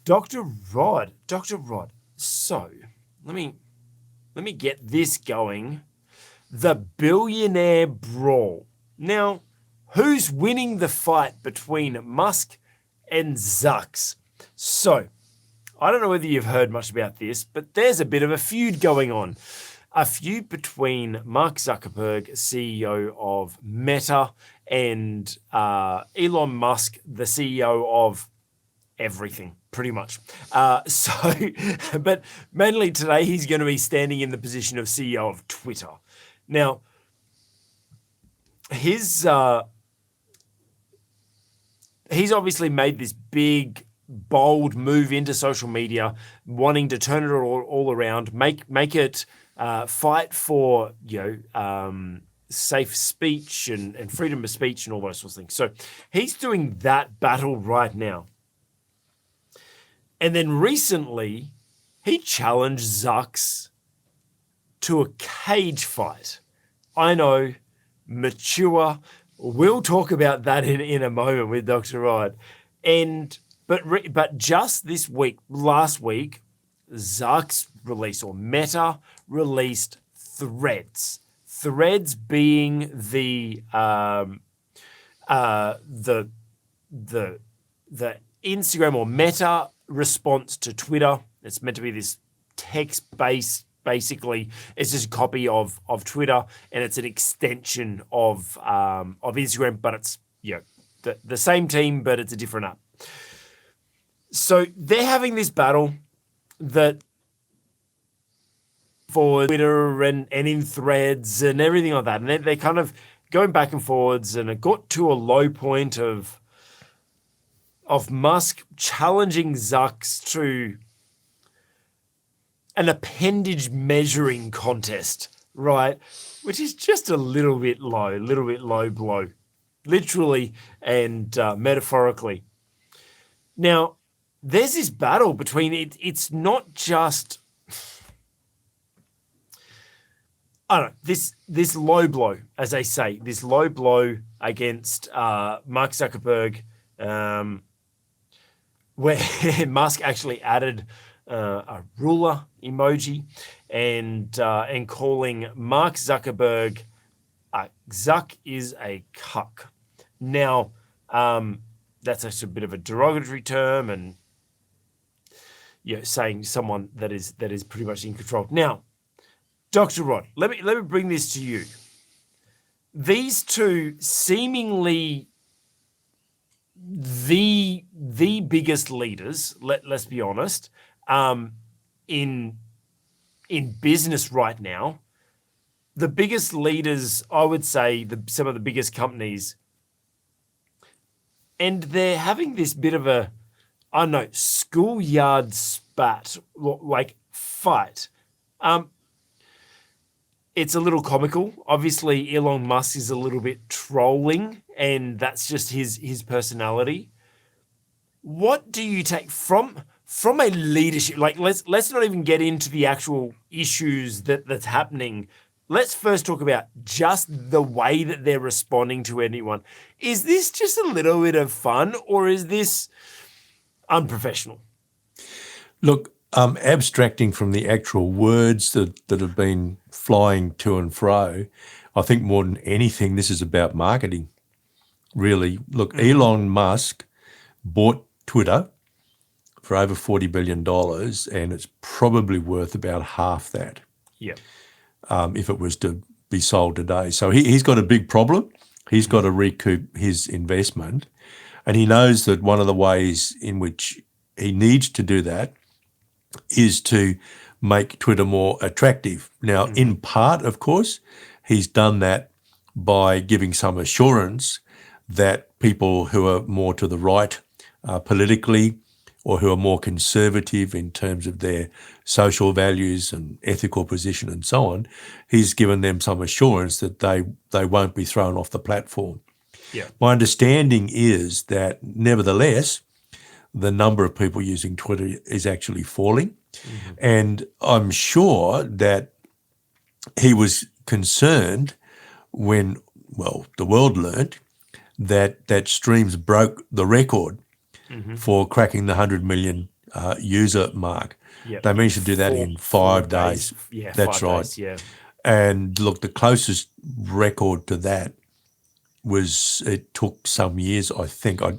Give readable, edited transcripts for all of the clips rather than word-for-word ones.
Dr. Rod. So let me get this going. The billionaire brawl. Now, who's winning the fight between Musk and Zucks? So, I don't know whether you've heard much about this, but there's a bit of a feud going on. A feud between Mark Zuckerberg, CEO of Meta, and Elon Musk, the CEO of everything, pretty much. But mainly today, he's going to be standing in the position of CEO of Twitter. Now, he's obviously made this big, bold move into social media, wanting to turn it all around, make it fight for safe speech and freedom of speech and all those sorts of things. So he's doing that battle right now. And then recently, he challenged Zucks to a cage fight. I know, mature. We'll talk about that in a moment with Dr. Rod. But just this week, last week, Zuck's released, or Meta released Threads. Threads being the Instagram or Meta response to Twitter. It's meant to be this text-based. Basically, it's just a copy of Twitter, and it's an extension of Instagram, but it's the same team, but it's a different app. So they're having this battle that for Twitter and in Threads and everything like that, and they're kind of going back and forwards, and it got to a low point of Musk challenging Zucks to an appendage measuring contest, right? Which is just a little bit low blow, literally and metaphorically. Now, there's this battle between it. It's not just, I don't know, this low blow, as they say, this low blow against Mark Zuckerberg, where Musk actually added a ruler emoji and calling Mark Zuckerberg Zuck is a cuck. Now, that's actually a bit of a derogatory term, and saying someone that is pretty much in control. Now, Dr. Rod, let me bring this to you. These two seemingly the biggest leaders, let's be honest, in business right now, the biggest leaders, I would say, some of the biggest companies, and they're having this bit of a, I don't know, schoolyard spat, like fight. It's a little comical. Obviously, Elon Musk is a little bit trolling, and that's just his personality. What do you take from a leadership? Like, let's not even get into the actual issues that's happening. Let's first talk about just the way that they're responding to anyone. Is this just a little bit of fun, or is this unprofessional? Look, abstracting from the actual words that have been flying to and fro, I think more than anything, this is about marketing, really. Look, Elon Musk bought Twitter for over $40 billion, and it's probably worth about half that. Yeah. If it was to be sold today. So he's got a big problem. He's got to recoup his investment, and he knows that one of the ways in which he needs to do that is to make Twitter more attractive. Now, in part, of course, he's done that by giving some assurance that people who are more to the right politically, or who are more conservative in terms of their social values and ethical position and so on, he's given them some assurance that they won't be thrown off the platform. Yeah. My understanding is that, nevertheless, the number of people using Twitter is actually falling. Mm-hmm. And I'm sure that he was concerned when, the world learned that streams broke the record for cracking the 100 million user mark. Yeah. They managed to do that in 5 days. Yeah, That's 5 right. days, yeah. And look, the closest record to that was it took some years. I think I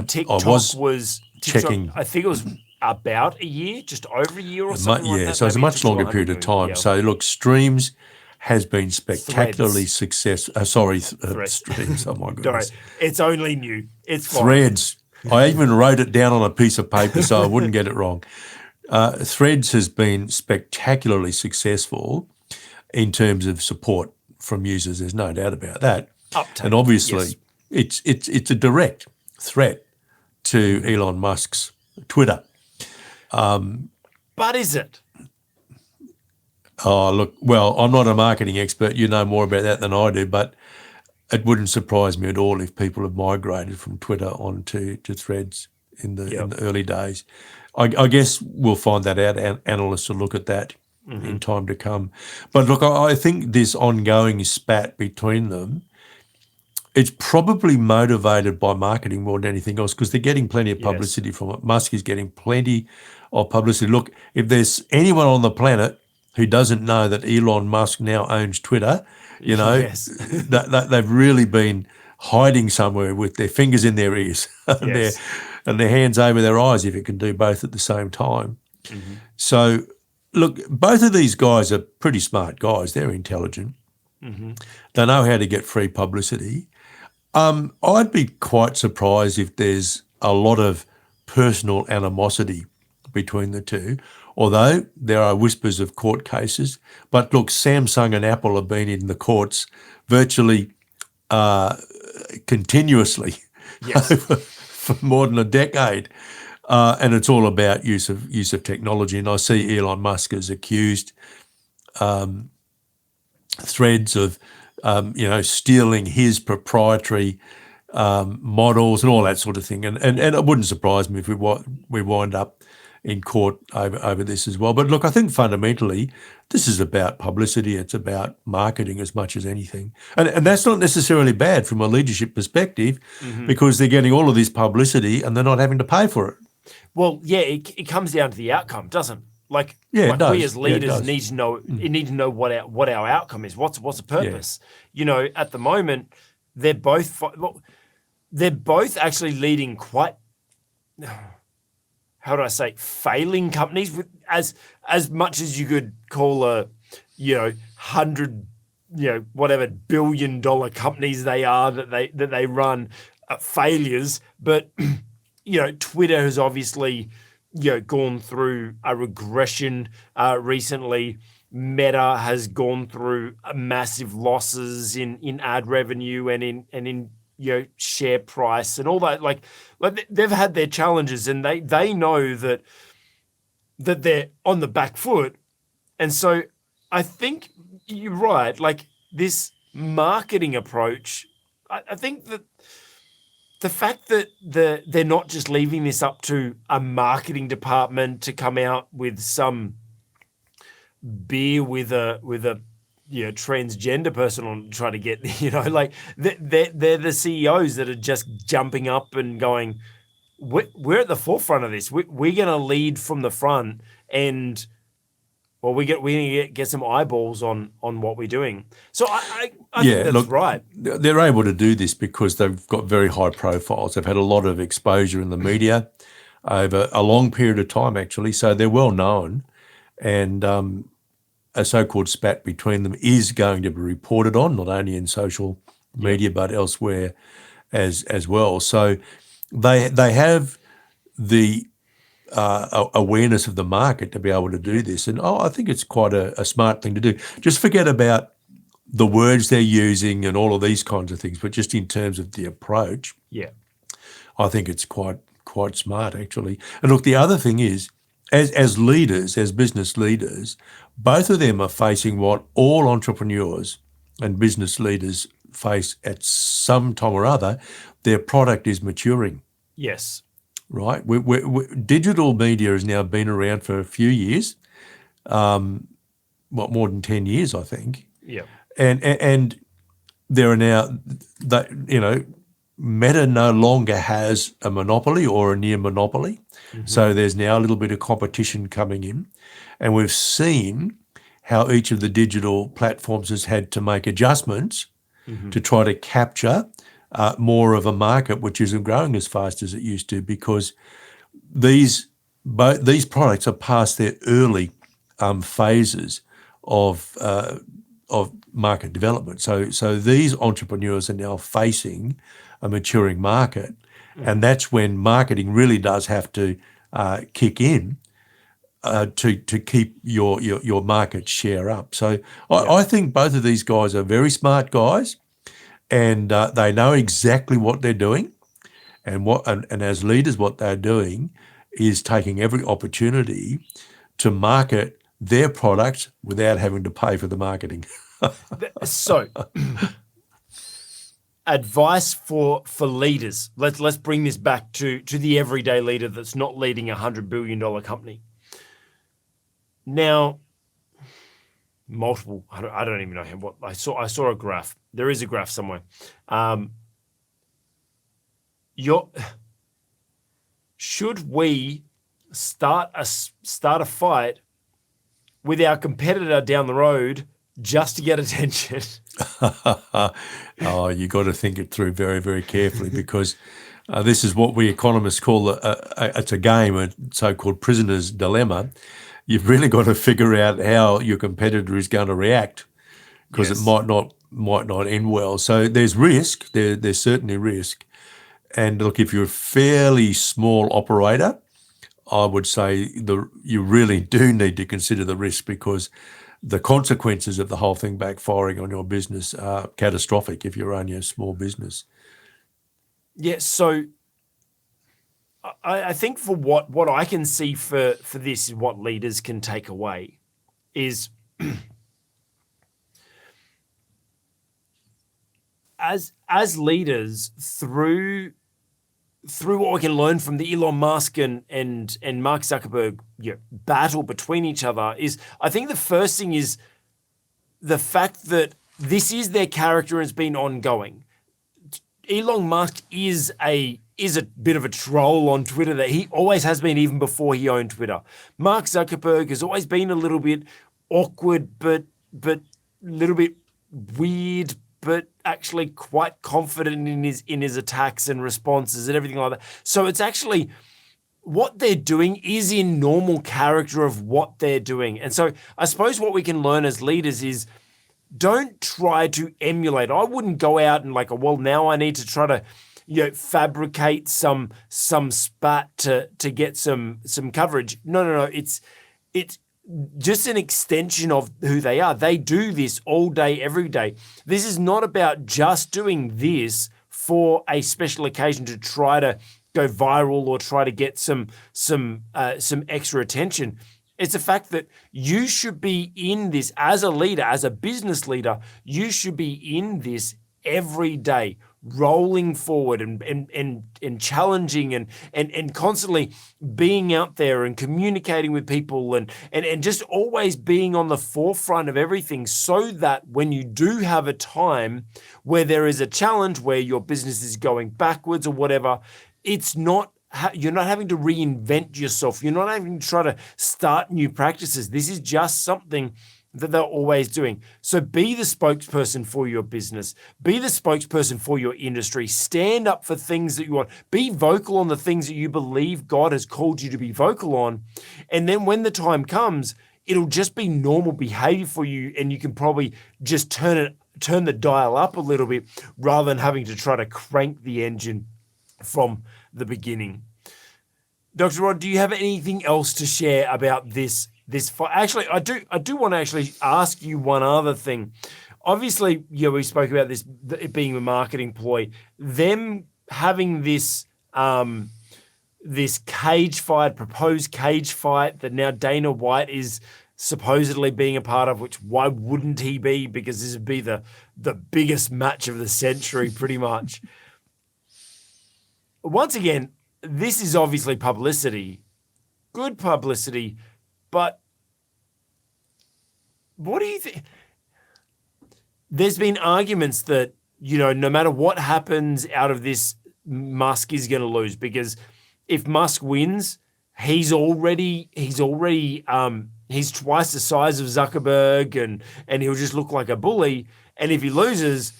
TikTok was checking. I think it was about a year, just over a year or something like that. So it's a Maybe it much took to longer 100 period of million. time. Yeah. So look, streams has been spectacularly successful. Streams. Oh my Don't goodness. worry. It's only new. It's fine. Threads. I even wrote it down on a piece of paper so I wouldn't get it wrong. Threads has been spectacularly successful in terms of support from users. There's no doubt about that. Uptake, and obviously, it's a direct threat to Elon Musk's Twitter. But is it? Oh, look, well, I'm not a marketing expert. You know more about that than I do, but it wouldn't surprise me at all if people have migrated from Twitter onto Threads in the early days. I guess we'll find that out. Analysts will look at that in time to come. But look, I think this ongoing spat between them, it's probably motivated by marketing more than anything else because they're getting plenty of publicity from it. Musk is getting plenty of publicity. Look, if there's anyone on the planet who doesn't know that Elon Musk now owns Twitter, you know, they've really been hiding somewhere with their fingers in their ears and their hands over their eyes if it can do both at the same time. So, look, both of these guys are pretty smart guys. They're intelligent. They know how to get free publicity. I'd be quite surprised if there's a lot of personal animosity between the two, although there are whispers of court cases. But look, Samsung and Apple have been in the courts virtually continuously for more than a decade. And it's all about use of technology. And I see Elon Musk has accused Threads of stealing his proprietary models and all that sort of thing. And it wouldn't surprise me if we wind up in court over this as well. But look, I think fundamentally this is about publicity. It's about marketing as much as anything. And that's not necessarily bad from a leadership perspective because they're getting all of this publicity and they're not having to pay for it. Well, yeah, it comes down to the outcome, doesn't it? Like it does. We as leaders need to know. You need to know what our outcome is. What's the purpose? You know, at the moment, they're both actually leading quite. How do I say? Failing companies with as much as you could call a, $100, whatever billion-dollar companies they are that they run failures, but Twitter has obviously gone through a regression recently. Meta has gone through massive losses in ad revenue and in share price and all that. Like they've had their challenges, and they know that they're on the back foot. And so I think you're right. Like this marketing approach, I think that the fact that they're not just leaving this up to a marketing department to come out with some beer with a transgender person on trying to get, like they're the CEOs that are just jumping up and going, we're at the forefront of this. We're going to lead from the front, and we're going to get some eyeballs on what we're doing. So I think that's right. They're able to do this because they've got very high profiles. They've had a lot of exposure in the media over a long period of time, actually. So they're well known, and a so-called spat between them is going to be reported on, not only in social media but elsewhere as well. So they have the awareness of the market to be able to do this. And I think it's quite a smart thing to do. Just forget about the words they're using and all of these kinds of things, but just in terms of the approach, I think it's quite smart, actually. And look, the other thing is, as leaders, as business leaders, both of them are facing what all entrepreneurs and business leaders face at some time or other. Their product is maturing. Yes. Right? Digital media has now been around for a few years, more than 10 years, I think. Yeah. And there are now, Meta no longer has a monopoly or a near monopoly. So there's now a little bit of competition coming in. And we've seen how each of the digital platforms has had to make adjustments to try to capture more of a market which isn't growing as fast as it used to, because these products are past their early phases of market development. So these entrepreneurs are now facing a maturing market, and that's when marketing really does have to kick in to keep your market share up. So I think both of these guys are very smart guys, and they know exactly what they're doing, and as leaders, what they're doing is taking every opportunity to market their product without having to pay for the marketing. So, advice for leaders. Let's bring this back to the everyday leader that's not leading $100 billion company. Now, multiple. I don't even know what I saw. I saw a graph. There is a graph somewhere. Should we start a fight with our competitor down the road just to get attention? Oh, you got to think it through very, very carefully, because this is what we economists call it's a game, a so-called prisoner's dilemma. You've really got to figure out how your competitor is going to react, because it might not end well. So there's risk. There's certainly risk. And look, if you're a fairly small operator, I would say you really do need to consider the risk, because the consequences of the whole thing backfiring on your business are catastrophic if you're only a small business. Yeah, so I think for what I can see for this, what leaders can take away is as leaders, through what we can learn from the Elon Musk and Mark Zuckerberg battle between each other, is I think the first thing is the fact that this is their character and it's been ongoing. Elon Musk is a bit of a troll on Twitter, that he always has been, even before he owned Twitter. Mark Zuckerberg has always been a little bit awkward, but a little bit weird, but actually quite confident in his attacks and responses and everything like that. So it's actually, what they're doing is in normal character of what they're doing. And so I suppose what we can learn as leaders is, don't try to emulate. I wouldn't go out and now I need to try to fabricate some spat to get some coverage. No. It's just an extension of who they are. They do this all day, every day. This is not about just doing this for a special occasion to try to go viral or try to get some extra attention. It's the fact that you should be in this as a leader, as a business leader. You should be in this every day, rolling forward and challenging and constantly being out there and communicating with people and just always being on the forefront of everything, so that when you do have a time where there is a challenge, where your business is going backwards or whatever, you're not having to reinvent yourself. You're not having to try to start new practices. This is just something that they're always doing. So be the spokesperson for your business. Be the spokesperson for your industry. Stand up for things that you want. Be vocal on the things that you believe God has called you to be vocal on. And then when the time comes, it'll just be normal behavior for you, and you can probably just turn the dial up a little bit, rather than having to try to crank the engine from the beginning. Dr. Rod, do you have anything else to share about this fight? Actually, I do want to actually ask you one other thing. Obviously, we spoke about this, it being a marketing ploy, them having this proposed cage fight that now Dana White is supposedly being a part of, which why wouldn't he be? Because this would be the biggest match of the century, pretty much. Once again, this is obviously publicity, good publicity, but what do you think? There's been arguments that no matter what happens out of this, Musk is going to lose, because if Musk wins, he's twice the size of Zuckerberg, and he'll just look like a bully. And if he loses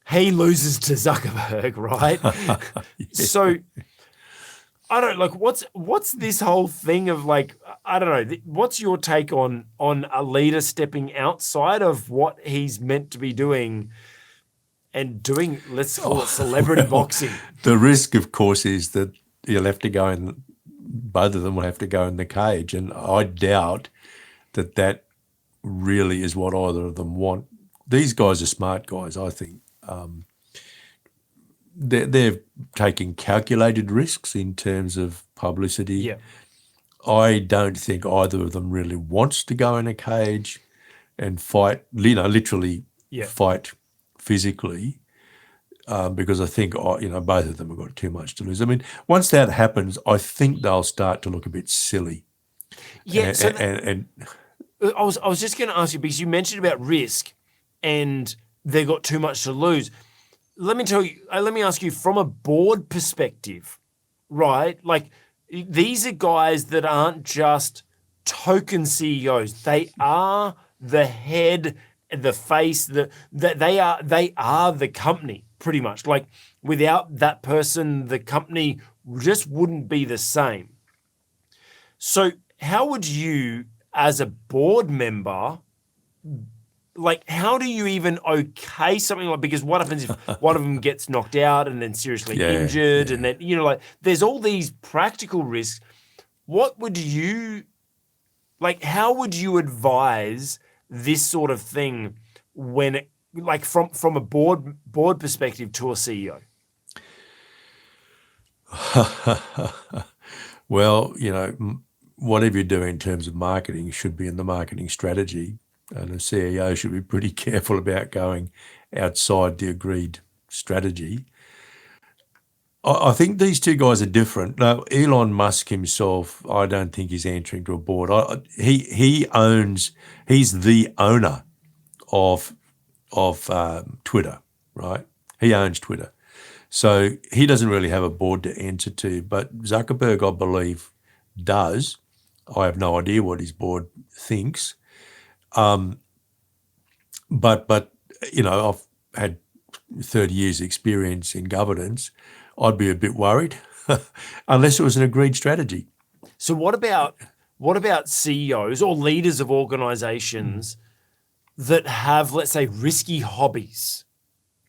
to Zuckerberg, right? So I don't like what's this whole thing of like, I don't know. What's your take on a leader stepping outside of what he's meant to be doing and doing, let's call it celebrity boxing? The risk, of course, is that you'll have to go in, both of them will have to go in the cage. And I doubt that really is what either of them want. These guys are smart guys, I think. They're taking calculated risks in terms of publicity. Yeah. I don't think either of them really wants to go in a cage and fight, literally fight physically, because I think, both of them have got too much to lose. I mean, once that happens, I think they'll start to look a bit silly. Yeah. And I was just going to ask you, because you mentioned about risk and they got too much to lose. Let me ask you, from a board perspective, right? Like, these are guys that aren't just token CEOs. They are the head, the face, they are the company, pretty much. Like, without that person, the company just wouldn't be the same. So how would you, as a board member, like, how do you even okay something like, because what happens if one of them gets knocked out and then seriously injured, and then, like, there's all these practical risks. What would you, like, how would you advise this sort of thing when it, like, from a board perspective to a CEO? Well, whatever you do in terms of marketing should be in the marketing strategy. And a CEO should be pretty careful about going outside the agreed strategy. I think these two guys are different. Now, Elon Musk himself, I don't think he's answering to a board. He's the owner of Twitter, right? He owns Twitter. So he doesn't really have a board to answer to. But Zuckerberg, I believe, does. I have no idea what his board thinks. But I've had 30 years experience in governance. I'd be a bit worried unless it was an agreed strategy. So what about CEOs or leaders of organizations that have, let's say, risky hobbies,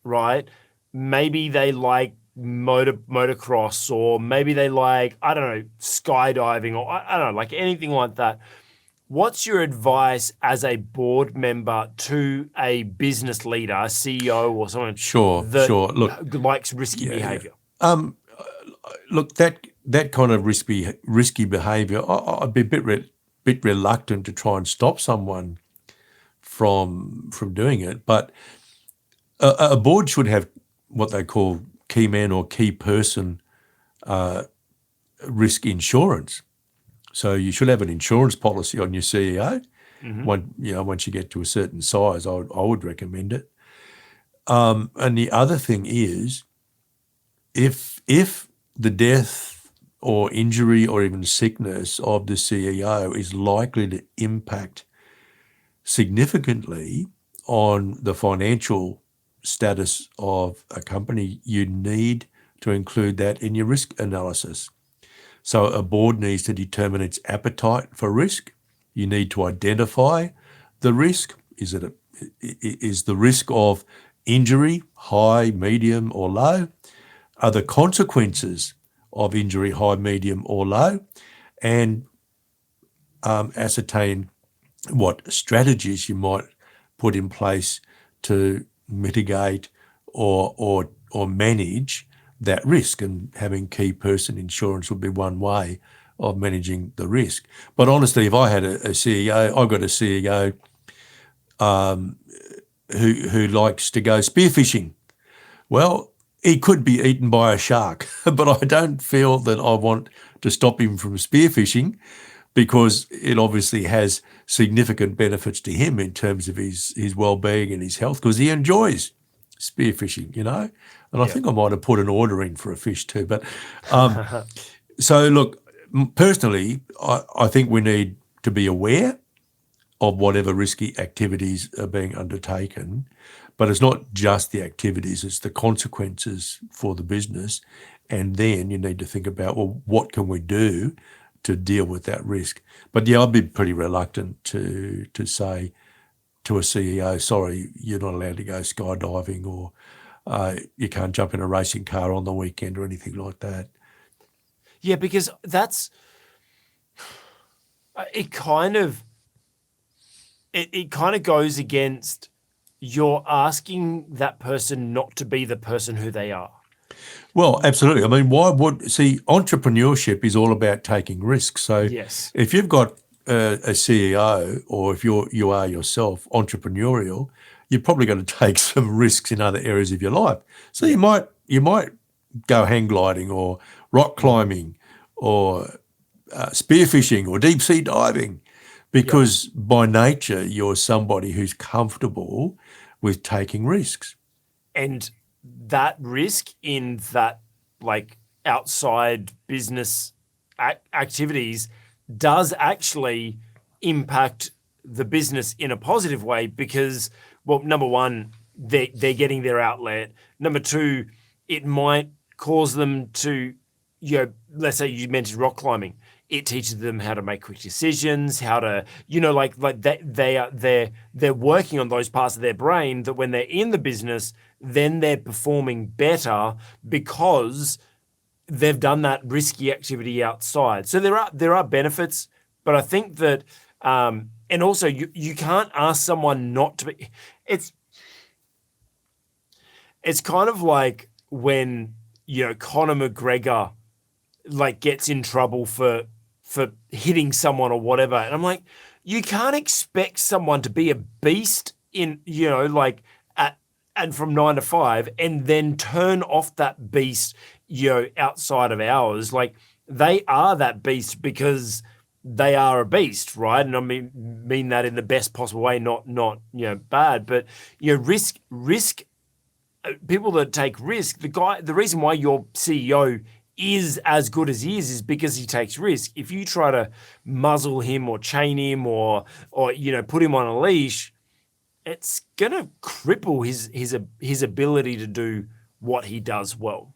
right? Maybe they like motocross, or maybe they like, I don't know, skydiving, or I don't know, like anything like that. What's your advice as a board member to a business leader, a CEO, or someone that likes risky behavior? Look, that kind of risky behaviour, I'd be a bit reluctant to try and stop someone from doing it. But a board should have what they call key man or key person risk insurance. So you should have an insurance policy on your CEO. Mm-hmm. Once you get to a certain size, I would recommend it. And the other thing is, if the death or injury or even sickness of the CEO is likely to impact significantly on the financial status of a company, you need to include that in your risk analysis. So a board needs to determine its appetite for risk. You need to identify the risk. Is the risk of injury high, medium, or low? Are the consequences of injury high, medium, or low? And ascertain what strategies you might put in place to mitigate or manage that risk, and having key person insurance would be one way of managing the risk. But honestly, if I had a CEO, I've got a CEO who likes to go spearfishing. Well, he could be eaten by a shark, but I don't feel that I want to stop him from spearfishing, because it obviously has significant benefits to him in terms of his well-being and his health, because he enjoys spearfishing, you know. And I Yeah. think I might have put an order in for a fish too. But so look, personally, I think we need to be aware of whatever risky activities are being undertaken. But it's not just the activities, it's the consequences for the business. And then you need to think about, well, what can we do to deal with that risk? But yeah, I'd be pretty reluctant to say to a CEO, sorry, you're not allowed to go skydiving, or you can't jump in a racing car on the weekend or anything like that. Yeah, because that's it. Kind of it kind of goes against, you're asking that person not to be the person who they are. Well, absolutely. I mean, entrepreneurship is all about taking risks. So Yes. if you've got a CEO, or if you are yourself entrepreneurial, you're probably going to take some risks in other areas of your life. So you might go hang gliding or rock climbing or spearfishing or deep sea diving, because by nature you're somebody who's comfortable with taking risks. And that risk in that, like, outside business activities does actually impact the business in a positive way, because, well, number one, they're getting their outlet. Number two, it might cause them to, let's say you mentioned rock climbing. It teaches them how to make quick decisions, how to, like they're working on those parts of their brain that when they're in the business, then they're performing better because they've done that risky activity outside. So there are benefits, but I think that, and also you can't ask someone not to be. It's kind of like when Conor McGregor like gets in trouble for hitting someone or whatever, and I'm like, you can't expect someone to be a beast in and from 9 to 5 and then turn off that beast outside of hours. Like, they are that beast because they are a beast, right? And I mean that in the best possible way, not bad, but risk people that take risk, the reason why your CEO is as good as he is because he takes risk. If you try to muzzle him or chain him or put him on a leash, it's gonna cripple his ability to do what he does well.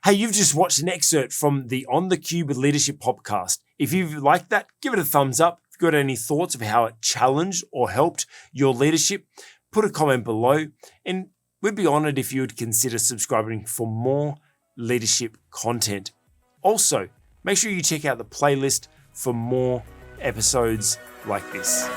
Hey, you've just watched an excerpt from the On the Cube with Leadership podcast. If you've liked that, give it a thumbs up. If you've got any thoughts of how it challenged or helped your leadership, put a comment below, and we'd be honored if you would consider subscribing for more leadership content. Also, make sure you check out the playlist for more episodes like this.